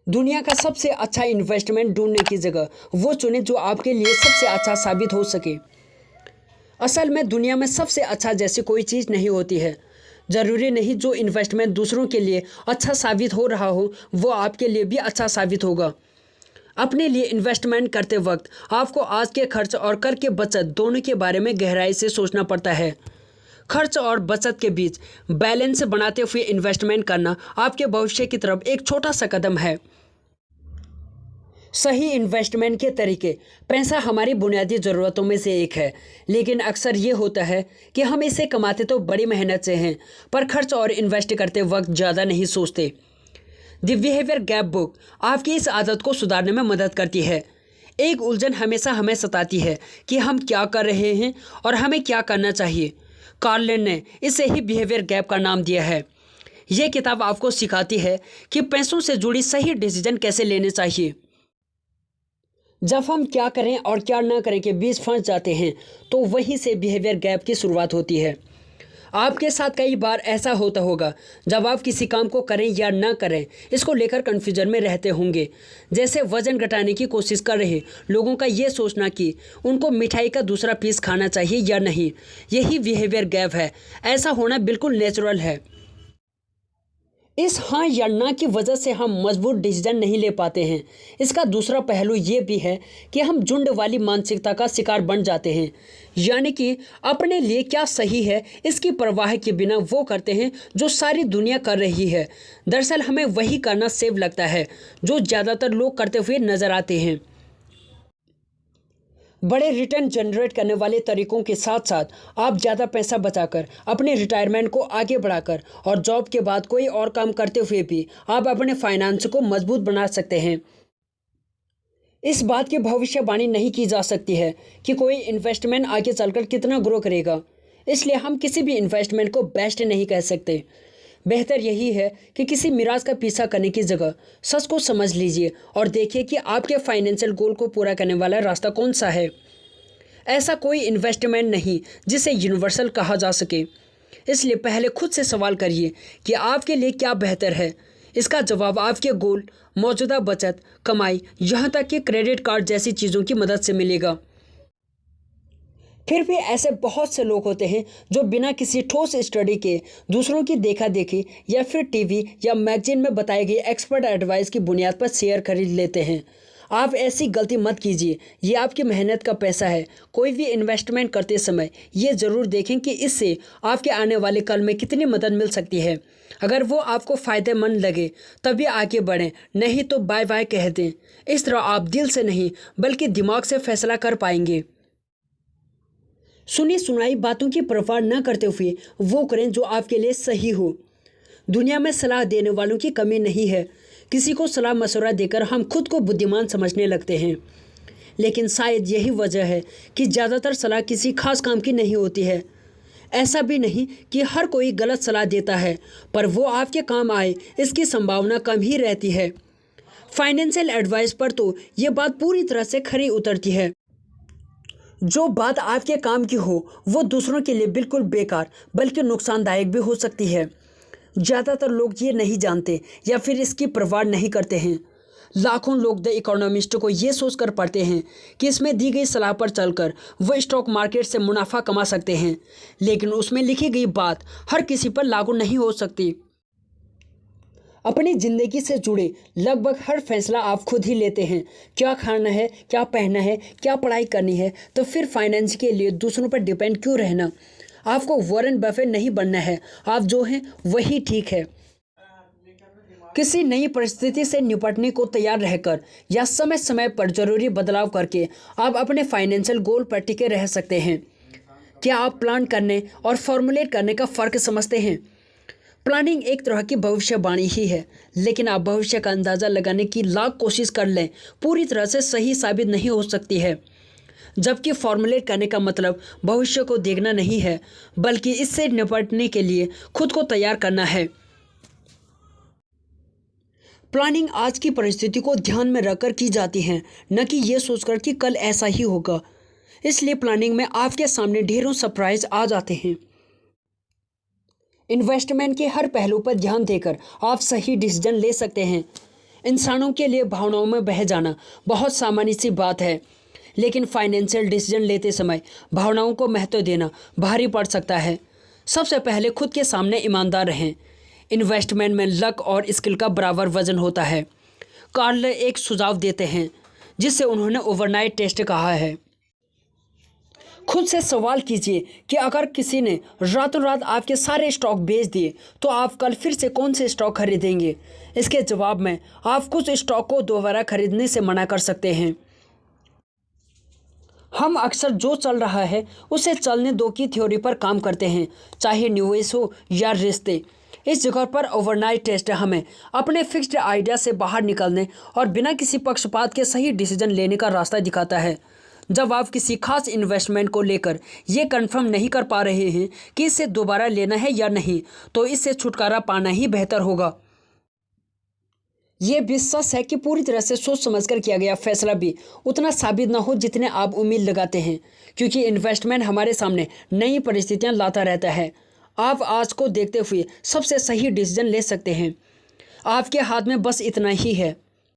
दुनिया का सबसे अच्छा इन्वेस्टमेंट ढूंढने की जगह वो चुनें जो आपके लिए सबसे अच्छा साबित हो सके। असल में दुनिया में सबसे अच्छा जैसी कोई चीज़ नहीं होती है। ज़रूरी नहीं जो इन्वेस्टमेंट दूसरों के लिए अच्छा साबित हो रहा हो वो आपके लिए भी अच्छा साबित होगा। अपने लिए इन्वेस्टमेंट करते वक्त आपको आज के खर्च और कर के बचत दोनों के बारे में गहराई से सोचना पड़ता है। खर्च और बचत के बीच बैलेंस बनाते हुए इन्वेस्टमेंट करना आपके भविष्य की तरफ एक छोटा सा कदम है। सही इन्वेस्टमेंट के तरीके। पैसा हमारी बुनियादी ज़रूरतों में से एक है, लेकिन अक्सर ये होता है कि हम इसे कमाते तो बड़ी मेहनत से हैं, पर खर्च और इन्वेस्ट करते वक्त ज़्यादा नहीं सोचते। द बिहेवियर गैप बुक आपकी इस आदत को सुधारने में मदद करती है। एक उलझन हमेशा हमें सताती है कि हम क्या कर रहे हैं और हमें क्या करना चाहिए। कार्लन ने इसे ही बिहेवियर गैप का नाम दिया है। ये किताब आपको सिखाती है कि पैसों से जुड़ी सही डिसीजन कैसे लेने चाहिए। जब हम क्या करें और क्या ना करें के बीच फंस जाते हैं तो वहीं से बिहेवियर गैप की शुरुआत होती है। आपके साथ कई बार ऐसा होता होगा जब आप किसी काम को करें या ना करें इसको लेकर कन्फ्यूजन में रहते होंगे। जैसे वज़न घटाने की कोशिश कर रहे लोगों का ये सोचना कि उनको मिठाई का दूसरा पीस खाना चाहिए या नहीं। यही बिहेवियर गैप है। ऐसा होना बिल्कुल नेचुरल है। इस हाँ या ना की वजह से हम मजबूत डिसीजन नहीं ले पाते हैं। इसका दूसरा पहलू ये भी है कि हम झुंड वाली मानसिकता का शिकार बन जाते हैं, यानी कि अपने लिए क्या सही है इसकी परवाह के बिना वो करते हैं जो सारी दुनिया कर रही है। दरअसल हमें वही करना सेफ लगता है जो ज़्यादातर लोग करते हुए नजर आते हैं। बड़े रिटर्न जनरेट करने वाले तरीकों के साथ साथ आप ज़्यादा पैसा बचाकर अपने रिटायरमेंट को आगे बढ़ाकर और जॉब के बाद कोई और काम करते हुए भी आप अपने फाइनेंस को मजबूत बना सकते हैं। इस बात की भविष्यवाणी नहीं की जा सकती है कि कोई इन्वेस्टमेंट आगे चलकर कितना ग्रो करेगा, इसलिए हम किसी भी इन्वेस्टमेंट को बेस्ट नहीं कह सकते। बेहतर यही है कि किसी मिराज का पीछा करने की जगह सच को समझ लीजिए और देखिए कि आपके फाइनेंशियल गोल को पूरा करने वाला रास्ता कौन सा है। ऐसा कोई इन्वेस्टमेंट नहीं जिसे यूनिवर्सल कहा जा सके, इसलिए पहले खुद से सवाल करिए कि आपके लिए क्या बेहतर है। इसका जवाब आपके गोल, मौजूदा बचत, कमाई, यहाँ तक कि क्रेडिट कार्ड जैसी चीज़ों की मदद से मिलेगा। फिर भी ऐसे बहुत से लोग होते हैं जो बिना किसी ठोस स्टडी के दूसरों की देखा देखी या फिर टीवी या मैगजीन में बताई गई एक्सपर्ट एडवाइस की बुनियाद पर शेयर खरीद लेते हैं। आप ऐसी गलती मत कीजिए, ये आपकी मेहनत का पैसा है। कोई भी इन्वेस्टमेंट करते समय ये ज़रूर देखें कि इससे आपके आने वाले कल में कितनी मदद मिल सकती है। अगर वो आपको फ़ायदेमंद लगे तभी आगे बढ़ें, नहीं तो बाय बाय कह दें। इस तरह आप दिल से नहीं बल्कि दिमाग से फैसला कर पाएंगे। सुनी सुनाई बातों की परवाह न करते हुए वो करें जो आपके लिए सही हो। दुनिया में सलाह देने वालों की कमी नहीं है। किसी को सलाह मशवरा देकर हम खुद को बुद्धिमान समझने लगते हैं, लेकिन शायद यही वजह है कि ज़्यादातर सलाह किसी खास काम की नहीं होती है। ऐसा भी नहीं कि हर कोई गलत सलाह देता है, पर वो आपके काम आए इसकी संभावना कम ही रहती है। फाइनेंशियल एडवाइस पर तो ये बात पूरी तरह से खरी उतरती है। जो बात आपके काम की हो वो दूसरों के लिए बिल्कुल बेकार बल्कि नुकसानदायक भी हो सकती है। ज़्यादातर लोग ये नहीं जानते या फिर इसकी परवाह नहीं करते हैं। लाखों लोग द इकोनॉमिस्ट को ये सोचकर पढ़ते हैं कि इसमें दी गई सलाह पर चलकर वो स्टॉक मार्केट से मुनाफा कमा सकते हैं, लेकिन उसमें लिखी गई बात हर किसी पर लागू नहीं हो सकती। अपनी ज़िंदगी से जुड़े लगभग हर फैसला आप खुद ही लेते हैं। क्या खाना है, क्या पहनना है, क्या पढ़ाई करनी है, तो फिर फाइनेंस के लिए दूसरों पर डिपेंड क्यों रहना। आपको वॉरेन बफेट नहीं बनना है, आप जो हैं वही ठीक है। किसी नई परिस्थिति से निपटने को तैयार रहकर या समय समय पर जरूरी बदलाव करके आप अपने फाइनेंशियल गोल पर टिके रह सकते हैं। क्या आप प्लान करने और फॉर्मुलेट करने का फ़र्क समझते हैं? प्लानिंग एक तरह की भविष्यवाणी ही है, लेकिन आप भविष्य का अंदाज़ा लगाने की लाख कोशिश कर लें, पूरी तरह से सही साबित नहीं हो सकती है। जबकि फॉर्मुलेट करने का मतलब भविष्य को देखना नहीं है, बल्कि इससे निपटने के लिए खुद को तैयार करना है। प्लानिंग आज की परिस्थिति को ध्यान में रखकर की जाती है, न कि ये सोचकर कि कल ऐसा ही होगा। इसलिए प्लानिंग में आपके सामने ढेरों सरप्राइज आ जाते हैं। इन्वेस्टमेंट के हर पहलू पर ध्यान देकर आप सही डिसीजन ले सकते हैं। इंसानों के लिए भावनाओं में बह जाना बहुत सामान्य सी बात है, लेकिन फाइनेंशियल डिसीजन लेते समय भावनाओं को महत्व देना भारी पड़ सकता है। सबसे पहले खुद के सामने ईमानदार रहें। इन्वेस्टमेंट में लक और स्किल का बराबर वजन होता है। कार्ल एक सुझाव देते हैं जिसे उन्होंने ओवरनाइट टेस्ट कहा है। खुद से सवाल कीजिए कि अगर किसी ने रातों रात आपके सारे स्टॉक बेच दिए तो आप कल फिर से कौन से स्टॉक खरीदेंगे। इसके जवाब में आप कुछ स्टॉक को दोबारा खरीदने से मना कर सकते हैं। हम अक्सर जो चल रहा है उसे चलने दो की थ्योरी पर काम करते हैं, चाहे निवेश हो या रिश्ते। इस जगह पर ओवरनाइट टेस्ट हमें अपने फिक्स्ड आइडिया से बाहर निकलने और बिना किसी पक्षपात के सही डिसीजन लेने का रास्ता दिखाता है। जब आप किसी खास इन्वेस्टमेंट को लेकर ये कंफर्म नहीं कर पा रहे हैं कि इसे दोबारा लेना है या नहीं, तो इससे छुटकारा पाना ही बेहतर होगा। ये भी सच है कि पूरी तरह से सोच समझकर किया गया फैसला भी उतना साबित ना हो जितने आप उम्मीद लगाते हैं, क्योंकि इन्वेस्टमेंट हमारे सामने नई परिस्थितियां लाता रहता है। आप आज को देखते हुए सबसे सही डिसीजन ले सकते हैं। आपके हाथ में बस इतना ही है।